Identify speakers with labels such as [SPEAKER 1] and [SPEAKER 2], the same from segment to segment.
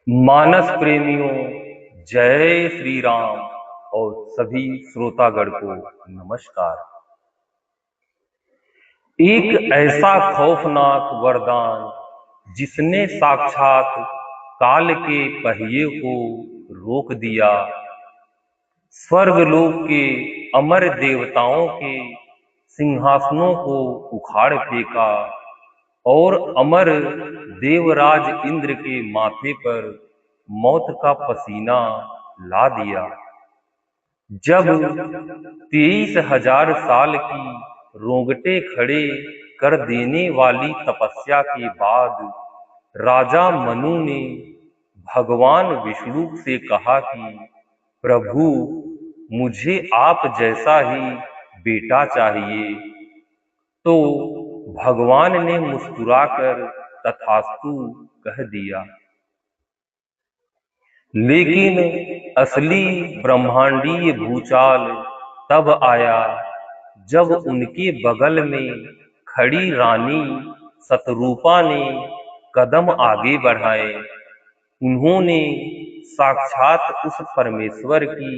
[SPEAKER 1] मानस प्रेमियों, जय श्री राम और सभी श्रोतागण को नमस्कार। एक ऐसा खौफनाक वरदान जिसने साक्षात काल के पहिए को रोक दिया, स्वर्गलोक के अमर देवताओं के सिंहासनों को उखाड़ फेंका और अमर देवराज इंद्र के माथे पर मौत का पसीना ला दिया। जब 23,000 साल की रोंगटे खड़े कर देने वाली तपस्या के बाद राजा मनु ने भगवान विष्णु से कहा कि प्रभु, मुझे आप जैसा ही बेटा चाहिए। तो भगवान ने मुस्कुराकर तथास्तु कह दिया। लेकिन असली ब्रह्मांडीय भूचाल तब आया जब उनके बगल में खड़ी रानी शतरूपा ने कदम आगे बढ़ाए। उन्होंने साक्षात उस परमेश्वर की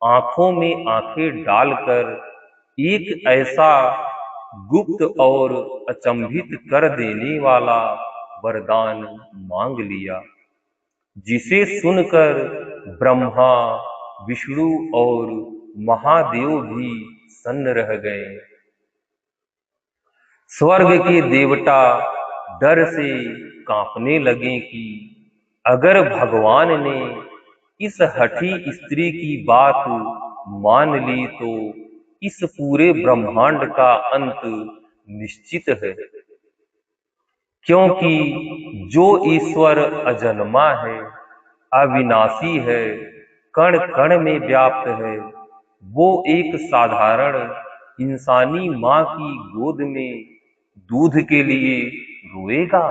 [SPEAKER 1] आंखों में आंखें डालकर एक ऐसा गुप्त और अचंभित कर देने वाला वरदान मांग लिया, जिसे सुनकर ब्रह्मा, विष्णु और महादेव भी सन्न रह गए। स्वर्ग के देवता डर से कांपने लगे कि अगर भगवान ने इस हठी स्त्री की बात मान ली तो इस पूरे ब्रह्मांड का अंत निश्चित है, क्योंकि जो ईश्वर अजन्मा है, अविनाशी है, कण कण में व्याप्त है, वो एक साधारण इंसानी मां की गोद में दूध के लिए रोएगा।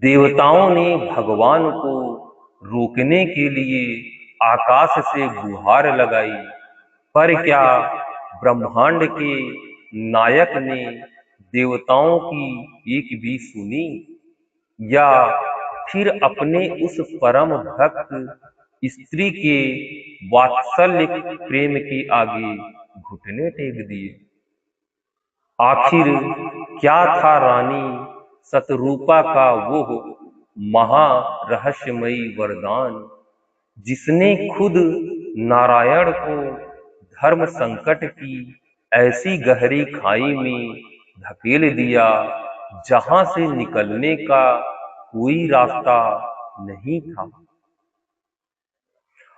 [SPEAKER 1] देवताओं ने भगवान को रोकने के लिए आकाश से गुहार लगाई, पर क्या ब्रह्मांड के नायक ने देवताओं की एक भी सुनी, या फिर अपने उस परम भक्त स्त्री के वात्सल्य प्रेम के आगे घुटने टेक दिए। आखिर क्या था रानी शतरूपा का वो महा रहस्यमयी वरदान, जिसने खुद नारायण को धर्म संकट की ऐसी गहरी खाई में धकेल दिया जहां से निकलने का कोई रास्ता नहीं था।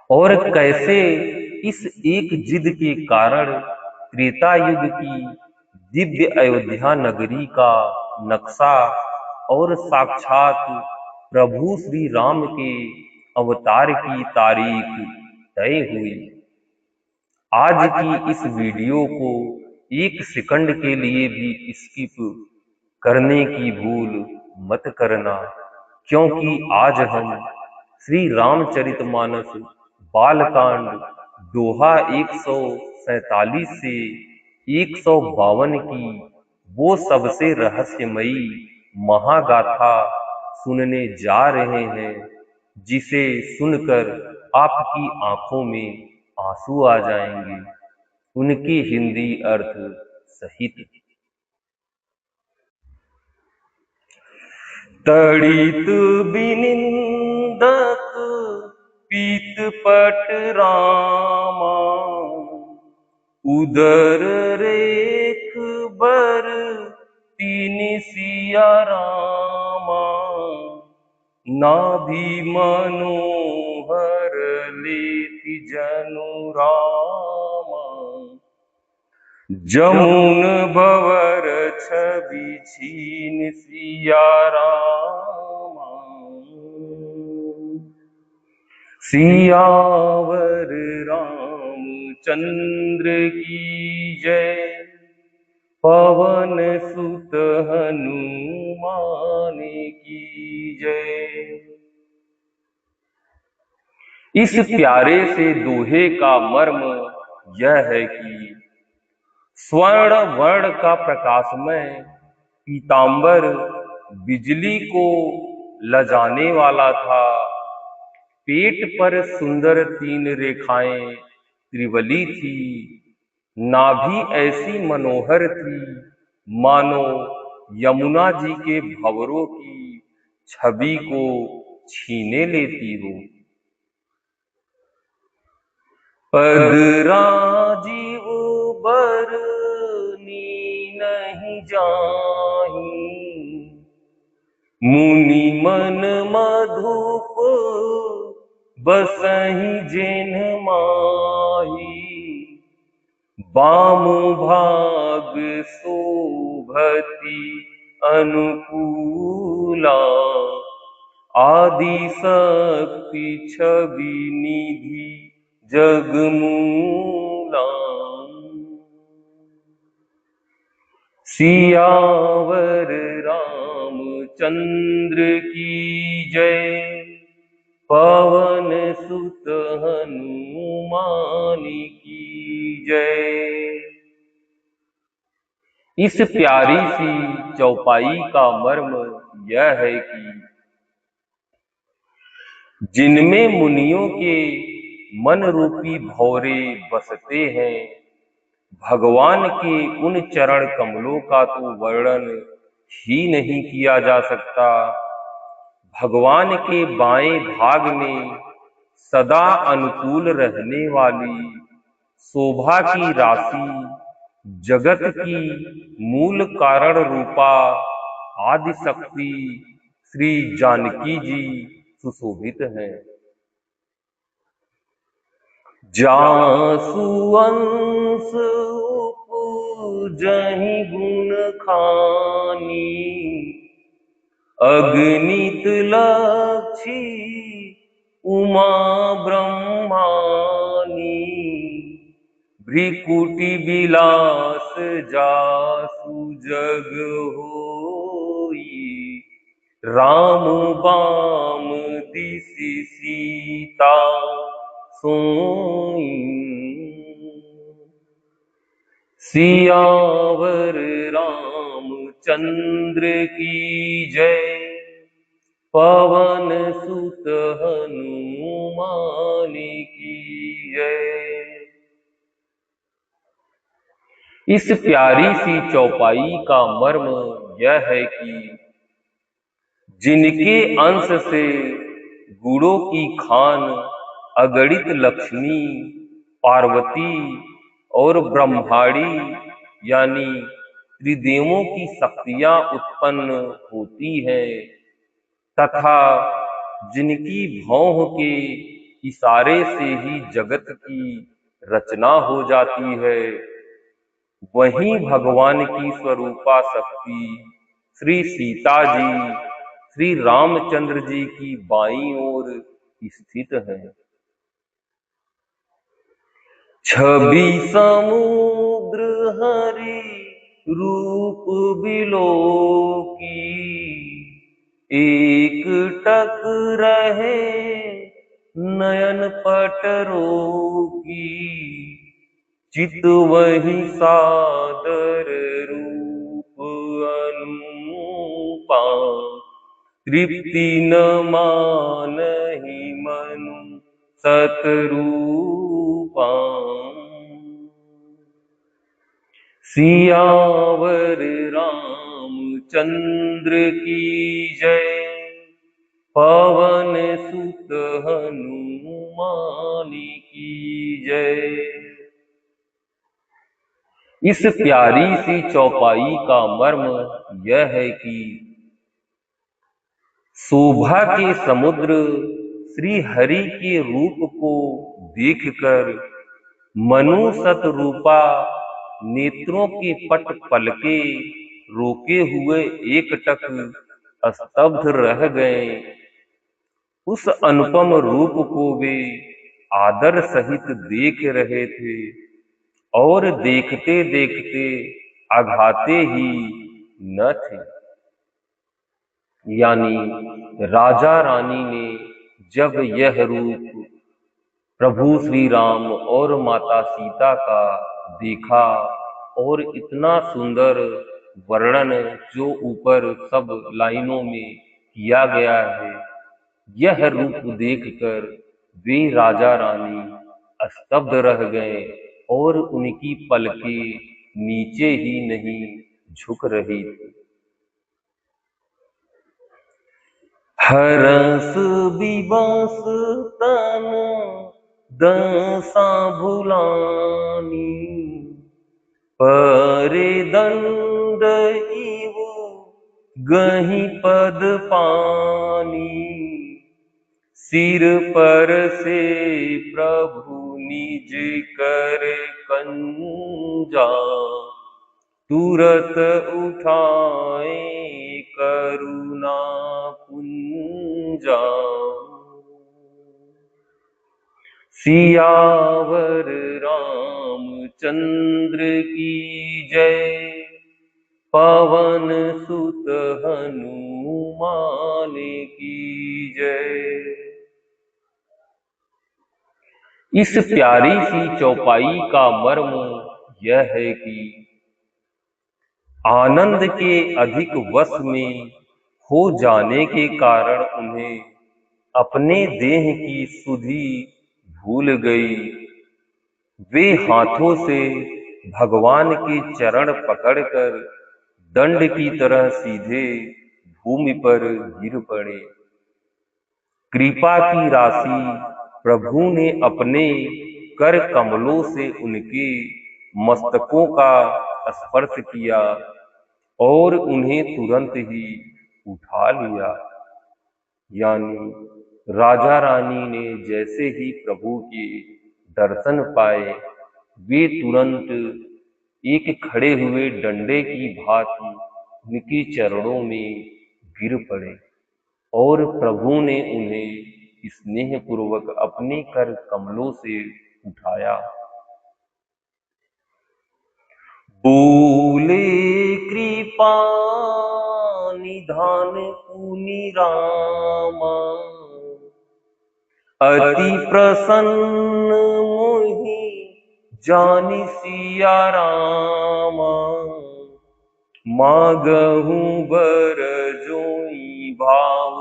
[SPEAKER 1] और कैसे इस एक जिद के कारण त्रेता युग की दिव्य अयोध्या नगरी का नक्शा और साक्षात प्रभु श्री राम के अवतार की तारीख तय हुई। आज की इस वीडियो को एक सेकंड के लिए भी स्किप करने की भूल मत करना, क्योंकि आज हम श्री रामचरितमानस बालकांड दोहा 147 से 152 की वो सबसे रहस्यमयी महागाथा सुनने जा रहे हैं, जिसे सुनकर आपकी आंखों में आंसू आ जाएंगे, उनकी हिंदी अर्थ सहित। तड़ित बिनिंदक पीत पट रामा, उदर रेख बर तीन सिया रामा, नाभि मनोहर लेति जनु रामा, जमुन भवर छवि छीन सिया रामा, सियावर रामचंद्र की जय, पवन सुत हनुमान की जय। इस प्यारे से दोहे का मर्म यह है कि स्वर्ण वर्ण का प्रकाशमय पीतांबर बिजली को लजाने वाला था। पेट पर सुंदर 3 रेखाएं त्रिवली थी। नाभि ऐसी मनोहर थी मानो यमुना जी के भंवरों की छवि को छीने लेती हो। पदराजीव बरनी नहीं जाही, मुनि मन मधुप बसहि जेन माही। बाम भाग शोभति अनुकूला, आदि शक्ति छवि निधि जगमूला। सियावर रामचंद्र की जय, पवन सुत हनुमान की जय। इस प्यारी सी चौपाई का मर्म यह है कि जिनमें मुनियों के मन रूपी भौरे बसते हैं, भगवान के उन चरण कमलों का तो वर्णन ही नहीं किया जा सकता। भगवान के बाएं भाग में सदा अनुकूल रहने वाली शोभा की राशि, जगत की मूल कारण रूपा आदि शक्ति श्री जानकी जी सुशोभित है। जासु अंश उपजहि गुण खानी, अगणित लक्षी उमा ब्रह्मानी। भ्रिकुटी विलास जासु जग होई, राम बाम दिसि सीता सोई। सियावर रामचंद्र की जय, पवन सुत हनुमान की जय। इस प्यारी सी चौपाई का मर्म यह है कि जिनके अंश से गुणों की खान अगणित लक्ष्मी, पार्वती और ब्रह्माणी यानी त्रिदेवों की शक्तियां उत्पन्न होती हैं, तथा जिनकी भौह के इशारे से ही जगत की रचना हो जाती है, वहीं भगवान की स्वरूपा शक्ति श्री सीता जी श्री रामचंद्र जी की बाईं ओर स्थित है। छवि समुद्र हरि रूप बिलो की, एक टक रहे नयन पटरो की। चित वही सादर रूप अनुपा, तृप्ति न मानहि मनु सतरूपा। सियावर रामचंद्र की जय, पवन सुत हनुमान की जय। इस प्यारी सी चौपाई का मर्म यह है कि शोभा के समुद्र श्री हरि के रूप को देखकर मनु सतरूपा नेत्रों के पट पलके रोके हुए एकटक स्तब्ध रह गए। उस अनुपम रूप को वे आदर सहित देख रहे थे और देखते देखते आघाते ही न थे। यानी राजा रानी ने जब यह रूप प्रभु श्री राम और माता सीता का देखा और इतना सुंदर वर्णन जो ऊपर सब लाइनों में किया गया है। यह रूप देखकर वे राजा रानी स्तब्ध रह गए और उनकी पलकें नीचे ही नहीं झुक रही थी। हरस बिबस तन दशा भुलानी, परे दंड इव गहि पद पानी, सिर पर से प्रभु निज कर कंजा, तुरत उठाए करुणा पुंजा। सियावर रामचंद्र की जय, पवन सुत हनुमान की जय। इस प्यारी सी चौपाई का मर्म यह है कि आनंद के अधिक वश में हो जाने के कारण उन्हें अपने देह की सुधि भूल गई। वे हाथों से भगवान के चरण पकड़कर दंड की तरह सीधे भूमि पर गिर पड़े। कृपा की राशि प्रभु ने अपने कर कमलों से उनके मस्तकों का स्पर्श किया और उन्हें तुरंत ही उठा लिया। यानी राजा रानी ने जैसे ही प्रभु के दर्शन पाए, वे तुरंत एक खड़े हुए डंडे की भांति उनके चरणों में गिर पड़े और प्रभु ने उन्हें स्नेह पूर्वक अपने कर कमलों से उठाया। बोले कृपा निधान पुनि रामा, अति प्रसन्न मोहि जानि सिया रामा, मागहु बर जोई भाव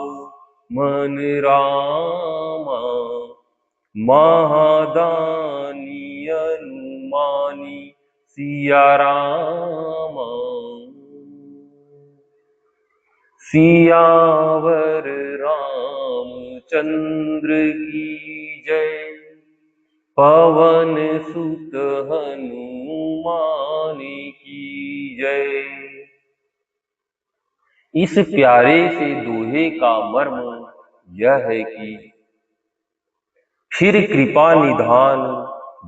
[SPEAKER 1] मन रामा, महादानी अनुमानी सिया रामा। सियावर रामचंद्र की जय, पवन सुत हनुमान की जय। इस प्यारे से दोहे का मर्म यह है कि फिर कृपा निधान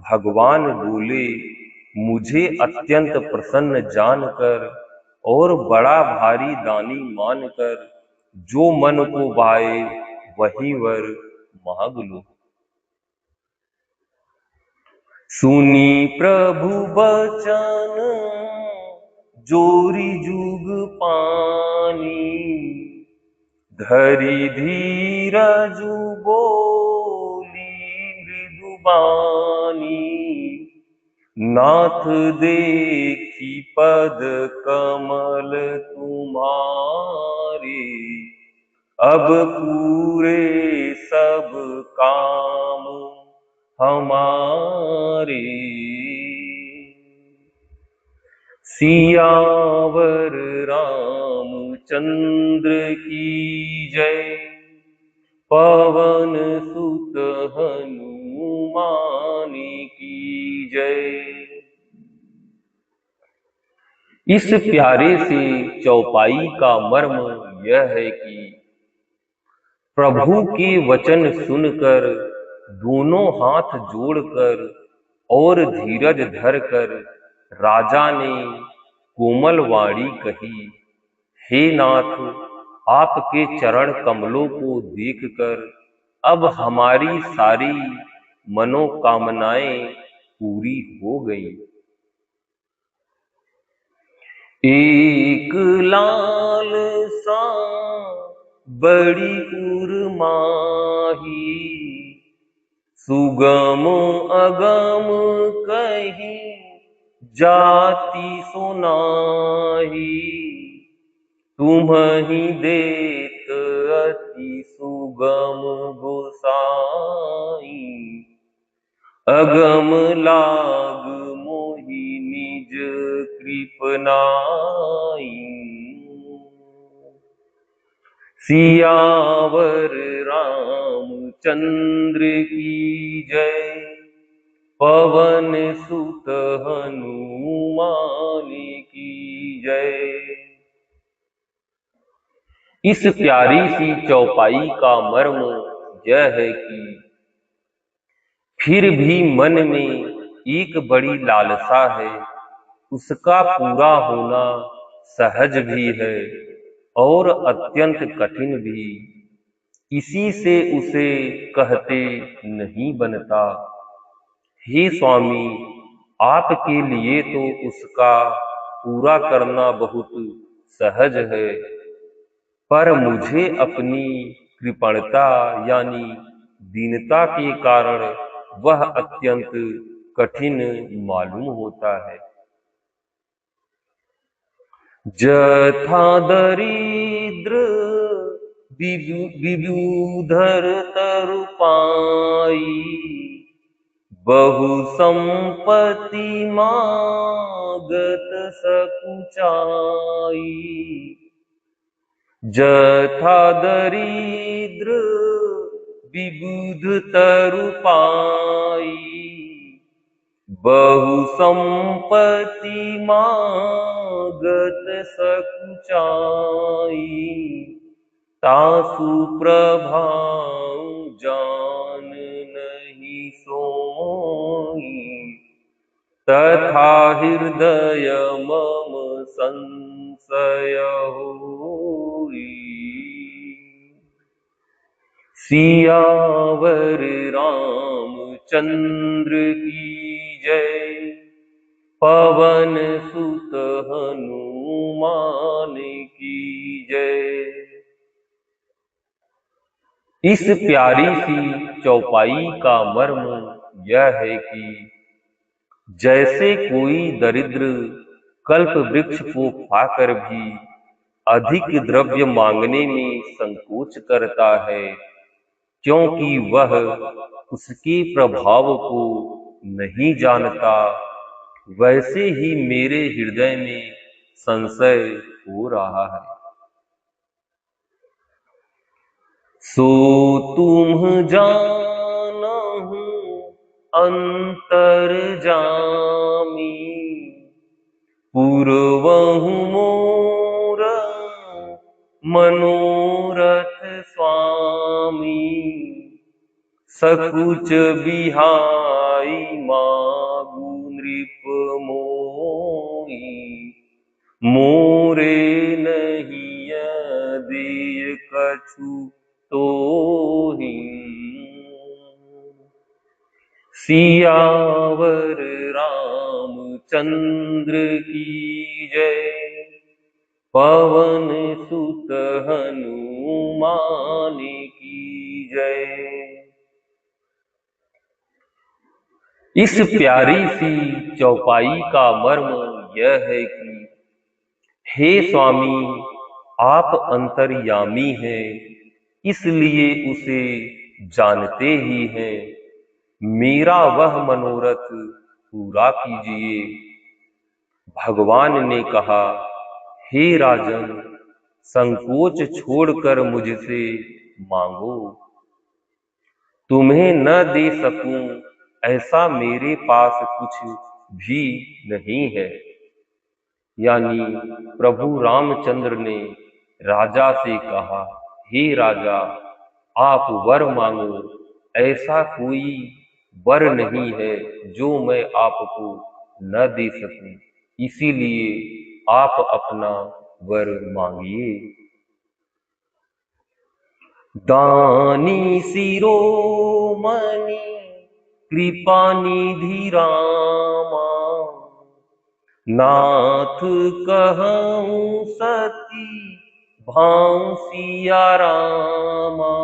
[SPEAKER 1] भगवान बोले, मुझे अत्यंत प्रसन्न जानकर और बड़ा भारी दानी मानकर जो मन को भाए वही वर मांग लो। सुनी प्रभु बचन जोरी जुग पानी, धरी धीरजु बोली मृदुबानी, नाथ देखी पद कमल तुम्हारे, अब पूरे सब काम हमारे। सियावर रामचंद्र की जय, पवन सुत हनुमान की जय। इस प्यारे से चौपाई का मर्म यह है कि प्रभु के वचन सुनकर दोनों हाथ जोड़कर और धीरज धरकर राजा ने कोमल वाणी कही, हे नाथ, आपके चरण कमलों को देखकर अब हमारी सारी मनोकामनाएं पूरी हो गई। एक लाल सा बड़ी उर्माही, सुगम अगम कहीं जाति सुनाही, तुम्हि देत सुगम गोसाई, अगम लाग मोहि निज कृपनाई। सियावर रामचंद्र की जय, पवन सुत हनुमान की जय। इस प्यारी सी चौपाई का मर्म यह है कि फिर भी मन में एक बड़ी लालसा है, उसका पूरा होना सहज भी है और अत्यंत कठिन भी। इसी से उसे कहते नहीं बनता। हे स्वामी, आपके लिए तो उसका पूरा करना बहुत सहज है, पर मुझे अपनी कृपणता यानी दीनता के कारण वह अत्यंत कठिन मालूम होता है। जथा दरिद्र विबुधर तरु पाई, बहु संपत्ति मागत सकुचाई। जथा दरिद्र विबुध तरु पाई, बहु संपत्ति मागत सकुचाई। तासु प्रभाव जान नहीं सोई, तथा हृदय मम संशय होई। सियावर रामचंद्र की जय, पवन सुत हनुमान की जय। इस प्यारी सी चौपाई का मर्म यह है कि जैसे कोई दरिद्र कल्प वृक्ष को पाकर भी अधिक द्रव्य मांगने में संकोच करता है, क्योंकि वह उसके प्रभाव को नहीं जानता, वैसे ही मेरे हृदय में संशय हो रहा है। सो तुम जानहु अंतर्जामी, पूर्वहु मोर मनोरथ स्वामी। सकुच बिहाई मागु नृप मोहि, मोरे नहीं दिय कछु तोहि। सियावर रामचंद्र की जय, पवन सुत हनुमान की जय। इस प्यारी सी चौपाई का मर्म यह है कि हे स्वामी, आप अंतर्यामी हैं, इसलिए उसे जानते ही हैं। मेरा वह मनोरथ पूरा कीजिए। भगवान ने कहा, हे राजन, संकोच छोड़कर मुझसे मांगो। तुम्हें न दे सकूं ऐसा मेरे पास कुछ भी नहीं है। यानी प्रभु रामचंद्र ने राजा से कहा, हे राजा, आप वर मांगो, ऐसा कोई वर नहीं है जो मैं आपको न दे सकूं, इसीलिए आप अपना वर मांगिए। दानी शिरोमणि कृपा निधि रामा, नाथ कहूँ सती भाव सिया रामा।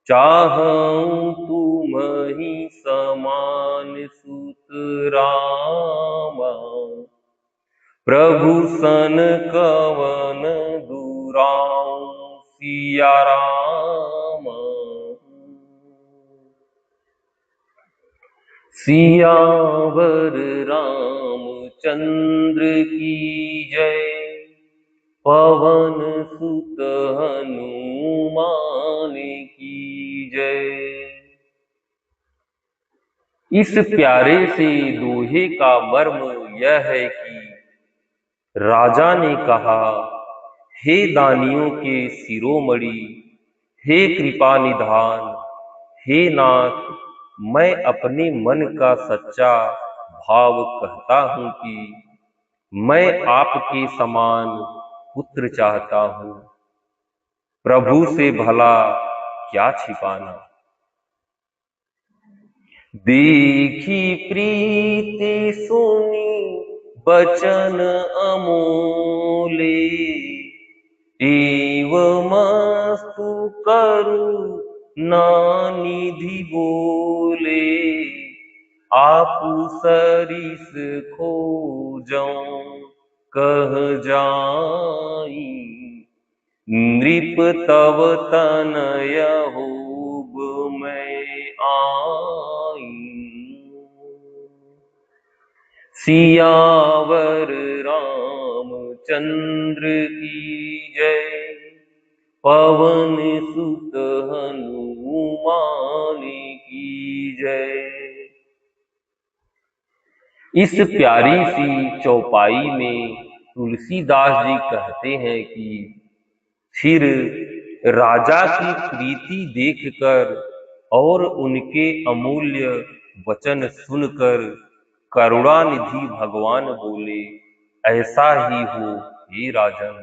[SPEAKER 1] चाहूँ तुम ही समान सुत रामा, प्रभु सन कवन दुराऊ सिया रामा। सियावर रामचंद्र की जय। पवन सुत हनुमान की जय। इस प्यारे से दोहे का मर्म यह है कि राजा ने कहा, हे दानियों के शिरोमणि, हे कृपा निधान, हे नाथ, मैं अपने मन का सच्चा भाव कहता हूं कि मैं आपके समान पुत्र चाहता हूं। प्रभु से भला क्या छिपाना। देखी प्रीति सुनी बचन अमोले, एवमस्तु करुणानिधि बोले। आप सरिस खोजऊं कह जाई, नृप तव तनय होब मैं आई। सियावर रामचंद्र की जय। पवन सुत हनुमान की जय। इस प्यारी सी चौपाई में तुलसीदास जी कहते हैं कि फिर राजा की प्रीति देखकर और उनके अमूल्य वचन सुनकर करुणानिधि भगवान बोले, ऐसा ही हो हे राजन।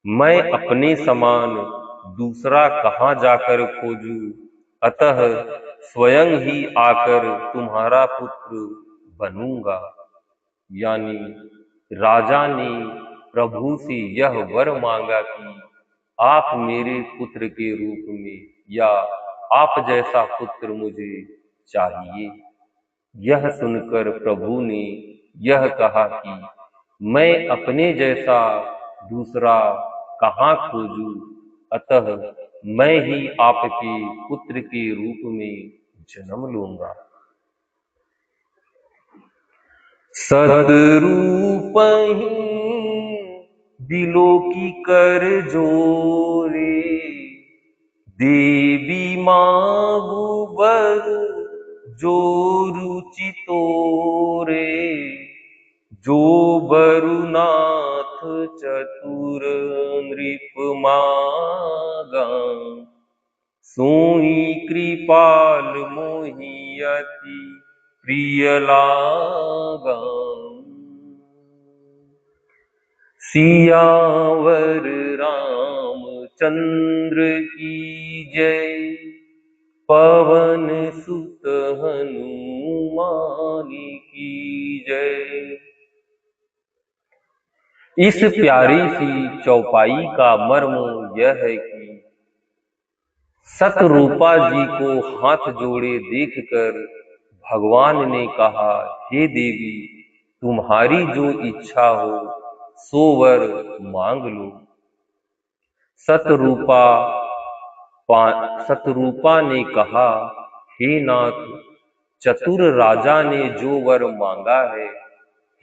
[SPEAKER 1] मैं अपने समान दूसरा कहाँ जाकर खोजूं, अतः स्वयं ही आकर तुम्हारा पुत्र बनूंगा। यानी राजा ने प्रभु से यह वर मांगा कि आप मेरे पुत्र के रूप में या आप जैसा पुत्र मुझे चाहिए। यह सुनकर प्रभु ने यह कहा कि मैं अपने जैसा दूसरा कहाँ खोजूं, अतः मैं ही आपके पुत्र के रूप में जन्म लूंगा। सतरूप ही दिलों की कर जोरे, देवी मांगू बर जो रुचि तोरे। जो बरुनाथ चतुर नृप मांगा, सोई कृपाल मोहि अति प्रिय लागा। सियावर रामचंद्र की जय। पवन सुत हनुमान की जय। इस प्यारी सी चौपाई का मर्म यह है कि सतरूपा जी को हाथ जोड़े देखकर भगवान ने कहा, हे देवी, तुम्हारी जो इच्छा हो सो वर मांग लो। सतरूपा ने कहा, हे नाथ, चतुर राजा ने जो वर मांगा है,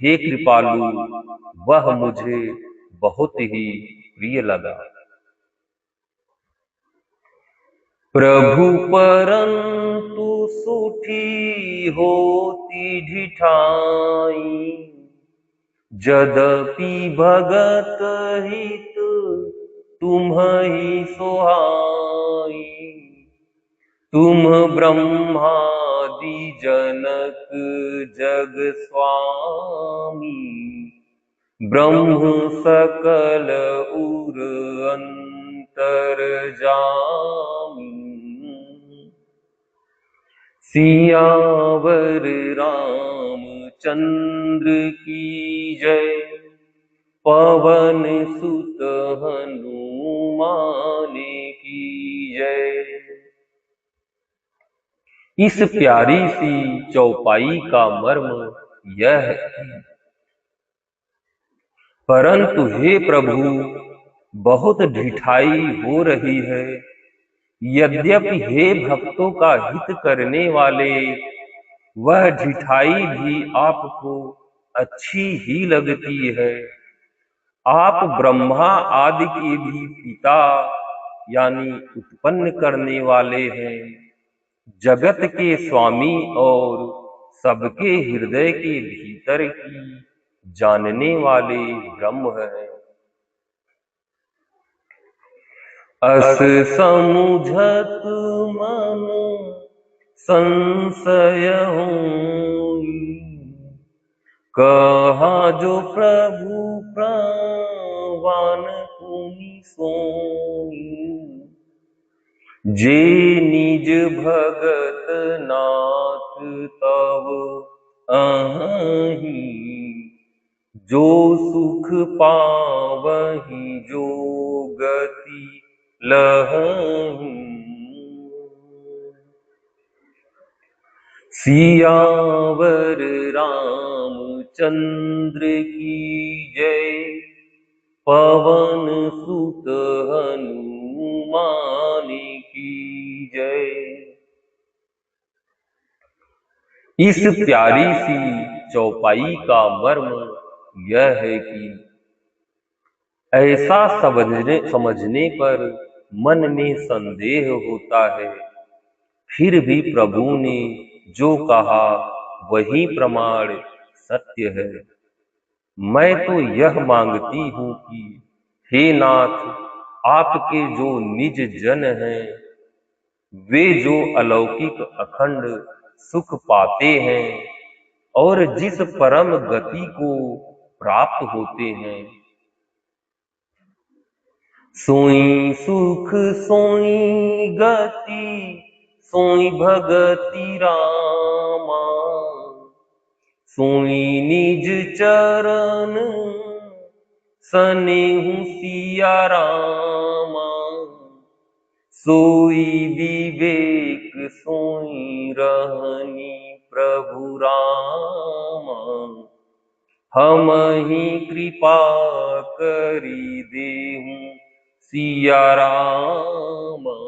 [SPEAKER 1] हे कृपालु, वह मुझे बहुत ही प्रिय लगा। प्रभु परंतु सुठी होती ढिठाई, यद्यपि भगत हित तुम्हि सोहाई। तुम ब्रह्मादि जनक जग स्वामी, ब्रह्म सकल उर अंतरजामी। सियावर रामचंद्र की जय। पवन सुत हनुमान की जय। इस प्यारी सी चौपाई का मर्म यह है, परंतु हे प्रभु, बहुत ढिठाई हो रही है। यद्यपि हे भक्तों का हित करने वाले, वह ढिठाई भी आपको अच्छी ही लगती है। आप ब्रह्मा आदि के भी पिता यानी उत्पन्न करने वाले हैं, जगत के स्वामी और सबके हृदय के भीतर की जानने वाले ब्रह्म हैं। अस समुझत मन संशय होई, कहा जो प्रभु प्रवान पुनि सोई। जे निज भगत नाथ तव अहि, जो सुख पावहि जो गति लहहि। सियावर रामचंद्र की जय, पवन सुत हनुमान की जय। इस प्यारी सी चौपाई का मर्म यह है कि ऐसा समझने पर मन में संदेह होता है, फिर भी प्रभु ने जो कहा वही प्रमाण सत्य है। मैं तो यह मांगती हूँ कि हे नाथ, आपके जो निज जन हैं, वे जो अलौकिक अखंड सुख पाते हैं और जिस परम गति को प्राप्त होते हैं, सोई सुख सोई गति सोई भगति रामा, सोई निज चरण सनेहु सिया रामा। सोई विवेक सोई रहनी प्रभु रामा, हम ही कृपा करी देहु सिया रामा।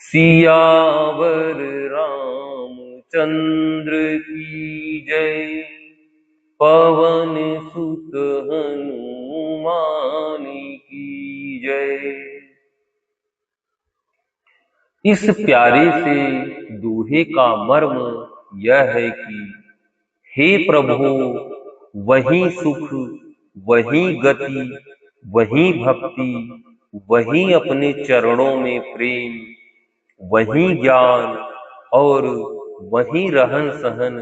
[SPEAKER 1] सियावर रामचंद्र की जय, पवन सुत हनुमान की जय। इस प्यारे से दोहे का मर्म यह है कि हे प्रभु, वही सुख, वही गति, वही भक्ति, वही अपने चरणों में प्रेम, वही ज्ञान और वही रहन सहन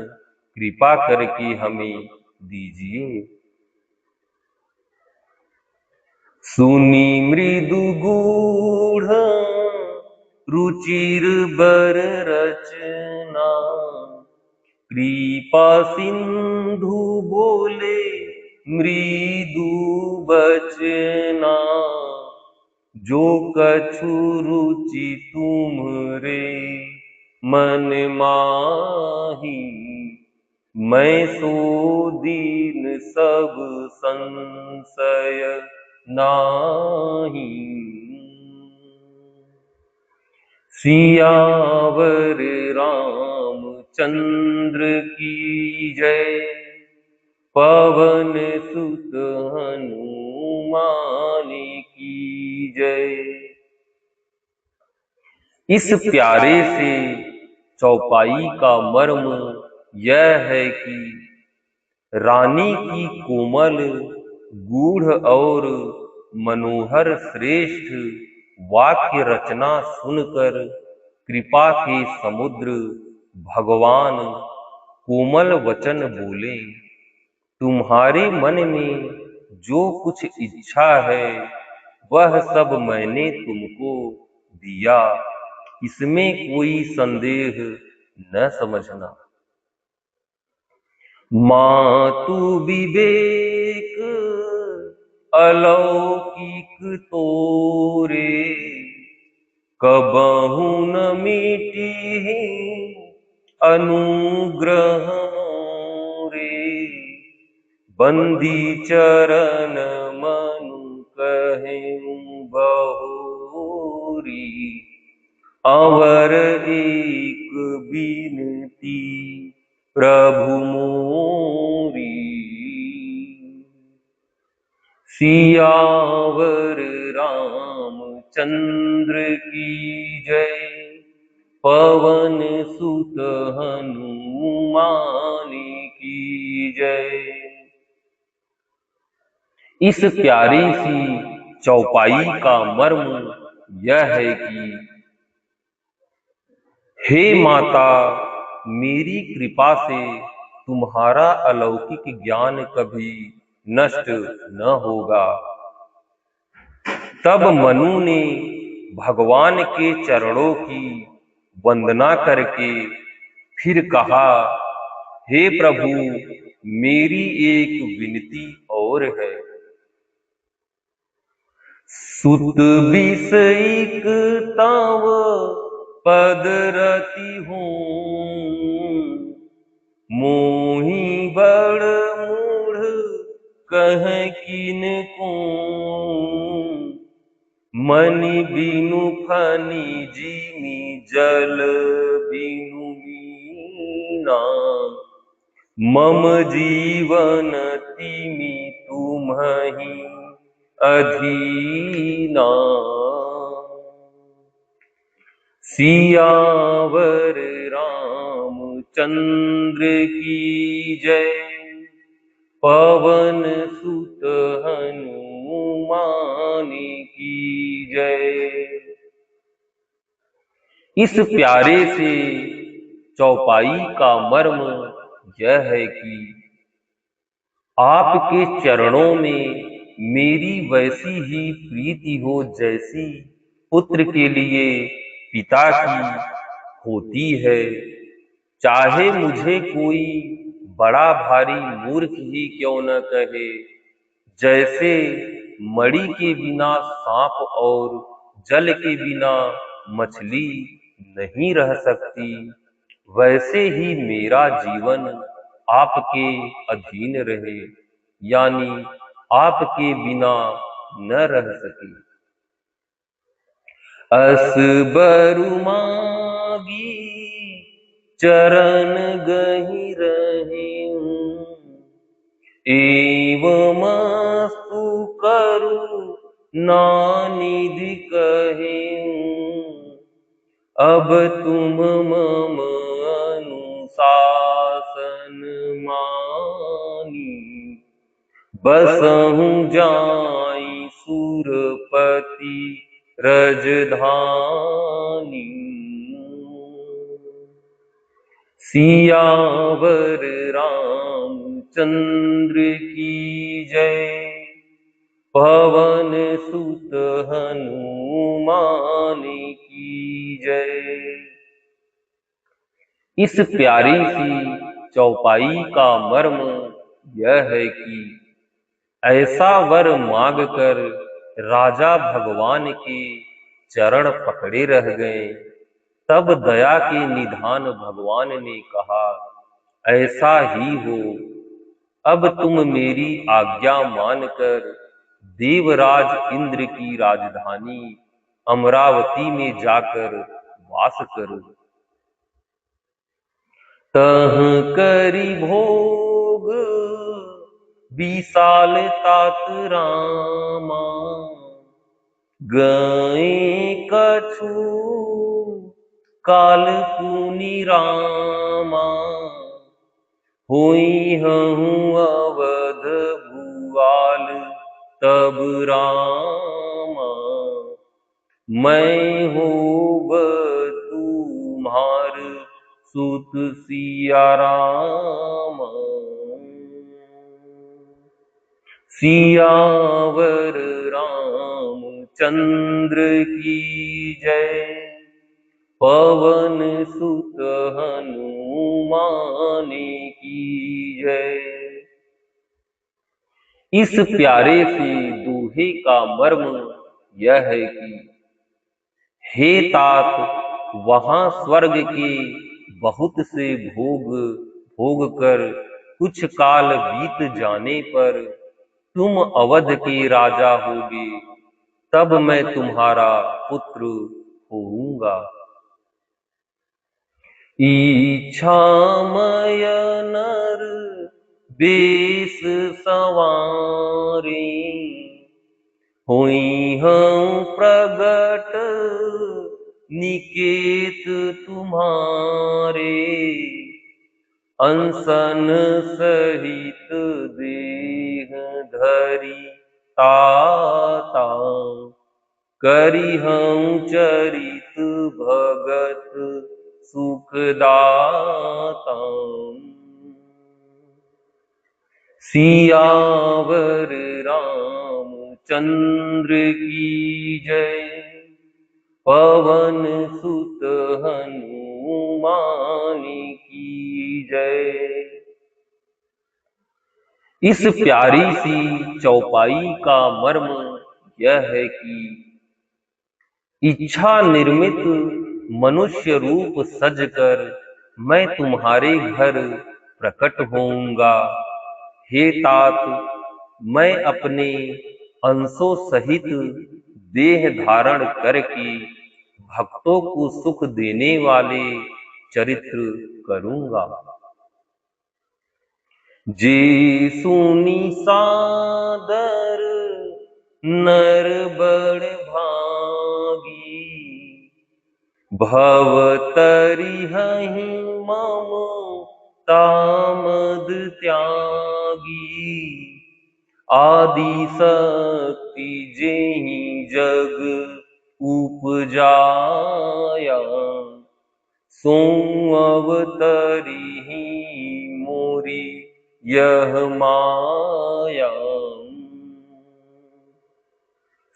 [SPEAKER 1] कृपा करके हमें दीजिए। सुनी मृदु गूढ़ रुचिर बर रचना, कृपा सिंधु बोले मृदु बचना। जो कछु रुचि तुम्हरे मन माही, मैं सो दीन सब संशय नाही। सियावर रामचंद्र की जय, पवन सुत हनुमान की जय। इस प्यारे से चौपाई का मर्म यह है कि रानी की कोमल, गूढ़ और मनोहर श्रेष्ठ वाक्य रचना सुनकर कृपा के समुद्र भगवान कोमल वचन बोले, तुम्हारे मन में जो कुछ इच्छा है वह सब मैंने तुमको दिया, इसमें कोई संदेह न समझना। मातु विवेक अलौकिक तोरे, कबहु न मिटी अनुग्रह मोरे। बंदी चरण मनु कहें बहुरी, अवर एक विनती प्रभु मोरी। सियावर रामचंद्र की जय, पवन सुत हनुमान की जय। इस प्यारी सी चौपाई का मर्म यह है कि हे माता, मेरी कृपा से तुम्हारा अलौकिक ज्ञान कभी नष्ट न होगा। तब मनु ने भगवान के चरणों की वंदना करके फिर कहा, हे प्रभु, मेरी एक विनती और है। सुत विषयिक तव पद रति हूँ, मोहि बड़ मूढ़ कह किन को। मनि बिनु फनि जिमि जल बिनु मीना, मम जीवन तिमि तुम्हि अधीना। सियावर रामचंद्र की जय, पवन सुत हनुमान की जय। इस प्यारे से चौपाई का मर्म यह है कि आपके चरणों में मेरी वैसी ही प्रीति हो जैसी पुत्र के लिए पिता की होती है। चाहे मुझे कोई बड़ा भारी मूर्ख ही क्यों न कहे, जैसे मणि के बिना सांप और जल के बिना मछली नहीं रह सकती, वैसे ही मेरा जीवन आपके अधीन रहे, यानी आपके बिना न रह सके। असबरु मागी चरण गहि रहें, एवमस्तु करुणानिधि कहें। अब तुम मम अनुशासन मानी, बसहु जाई सुरपति रजधानी। सियावर रामचंद्र की जय, पवन सुत हनुमान की जय। इस प्यारी सी चौपाई का मर्म यह है कि ऐसा वर मांग कर राजा भगवान के चरण पकड़े रह गए। तब दया के निधान भगवान ने कहा, ऐसा ही हो, अब तुम मेरी आज्ञा मानकर देवराज इंद्र की राजधानी अमरावती में जाकर वास करो। तह करी भोग विशाल तात रामा, गए कछु काल पुनि रामा। होई हूँ अवध भुआल तब रामा, मैं होब तुम्हार सुत सिया रामा। सियावर रामचंद्र की जय, पवन सुत हनुमान की जय। इस प्यारे से दोहे का मर्म यह है कि हे तात, वहां स्वर्ग के बहुत से भोग कर कुछ काल बीत जाने पर तुम अवध के राजा होगे, तब मैं तुम्हारा पुत्र होऊंगा। इच्छामय नर बेस सवारी, हुई हूँ प्रगट निकेत तुम्हारे, अनसन सहित देह धरी ताता, करी हूँ चरित भगत सुखदाता। सियावर रामचंद्र की जय, पवन सुत हनुमान की जय। इस प्यारी सी चौपाई का मर्म यह है कि इच्छा निर्मित मनुष्य रूप सजकर मैं तुम्हारे घर प्रकट होऊंगा। हे तात, मैं अपने अंशों सहित देह धारण करके भक्तों को सुख देने वाले चरित्र करूंगा। जे सुनी सादर नर बड़ भागी, भव तरिहहि मम तामद त्यागी। आदि शक्ति जेहि जग उपजाया, सो अवतरिहि मोरी यह माया।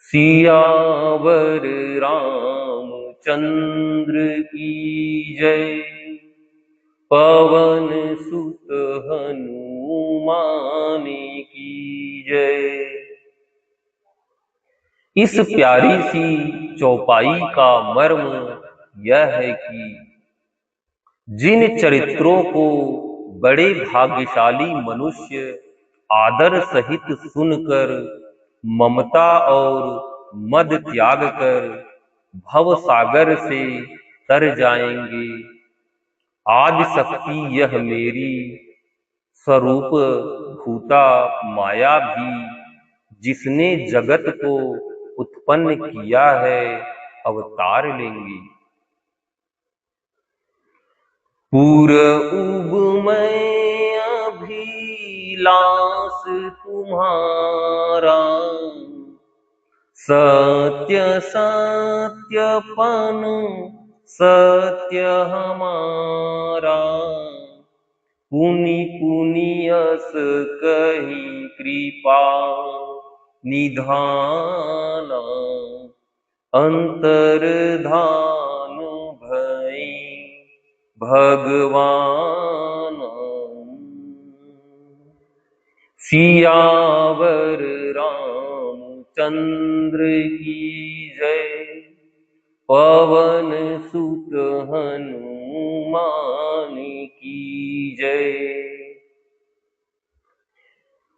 [SPEAKER 1] सियावर रामचंद्र की जय, पवन सुत हनुमान की जय। इस प्यारी सी चौपाई का मर्म यह है कि जिन चरित्रों को बड़े भाग्यशाली मनुष्य आदर सहित सुनकर ममता और मद त्याग कर भव सागर से तर जाएंगे। आदि शक्ति यह मेरी स्वरूप भूता माया भी, जिसने जगत को उत्पन्न किया है, अवतार लेंगे। पूर्व मैं अभिलाष तुम्हारा, सत्य सत्यपन सत्य हमारा। पुनि पुनि यस कही कृपा निधाना, अंतर्धान भई भगवान। सियावर रामचंद्र की जय, पवन सुत हनुमान की जय।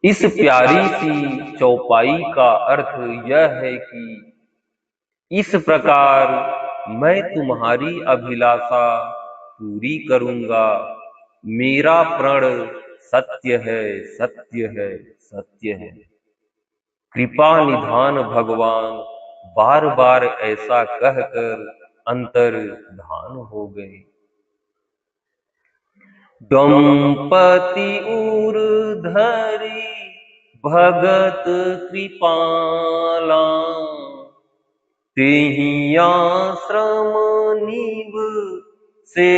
[SPEAKER 1] इस प्यारी सी चौपाई का अर्थ यह है कि इस प्रकार मैं तुम्हारी अभिलाषा पूरी करूंगा। मेरा प्रण सत्य है, सत्य है, सत्य है। कृपा निधान भगवान बार बार ऐसा कहकर अंतर्धान हो गए। दंपति उर धरी भगत कृपाला, तेहि आश्रम निब से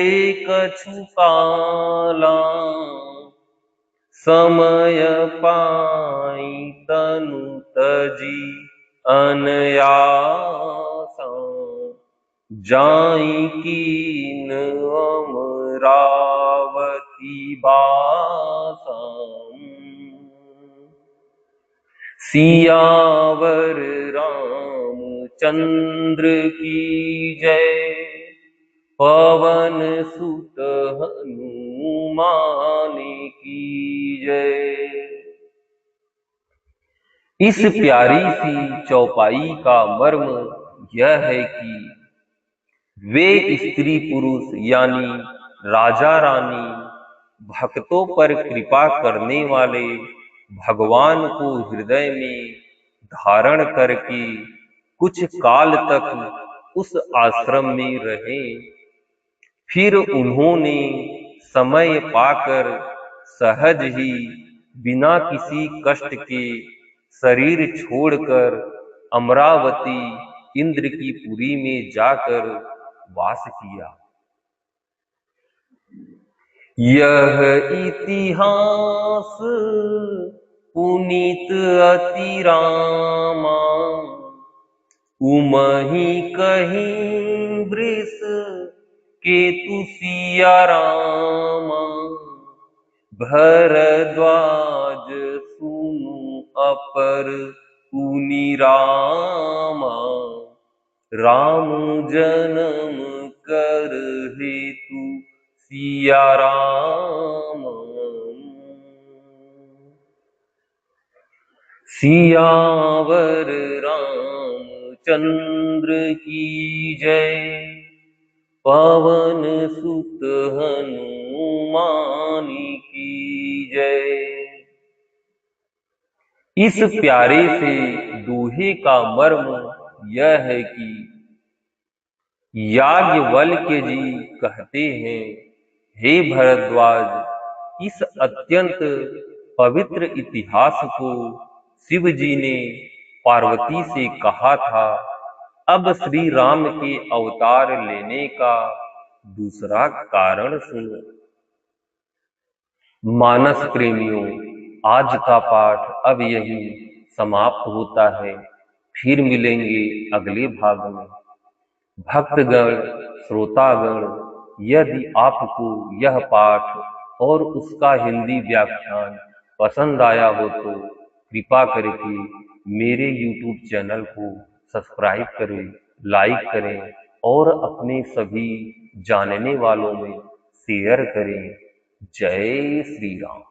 [SPEAKER 1] कछु काला। समय पाई तनु तजी अनयासा, जाई कीन अमरावती बासा। सियावर रामचंद्र की जय, पवन सुत हनुमान की जय। इस प्यारी सी चौपाई का मर्म यह है कि वे स्त्री पुरुष यानी राजा रानी भक्तों पर कृपा करने वाले भगवान को हृदय में धारण करके कुछ काल तक उस आश्रम में रहे। फिर उन्होंने समय पाकर सहज ही बिना किसी कष्ट के शरीर छोड़कर अमरावती इंद्र की पुरी में जाकर वास किया। यह इतिहास पुनीत अति रामा, उमहि कहीं वृष केतु सिया रामा। भरद्वाज सुनु अपर पुनि रामा, राम जन्म कर हेतु सिया राम। सियावर रामचंद्र की जय, पवन सुत हनुमान की जय। इस प्यारे से दोहे का मर्म यह है कि याज्ञवल्क्य जी कहते हैं, हे भरद्वाज, इस अत्यंत पवित्र इतिहास को शिव जी ने पार्वती से कहा था। अब श्री राम के अवतार लेने का दूसरा कारण सुनो। मानस प्रेमियों, आज का पाठ अब यही समाप्त होता है। फिर मिलेंगे अगले भाग में। भक्तगण, श्रोतागण, यदि आपको यह पाठ और उसका हिंदी व्याख्यान पसंद आया हो तो कृपा करके मेरे YouTube चैनल को सब्सक्राइब करें, लाइक करें और अपने सभी जानने वालों में शेयर करें। जय श्री राम।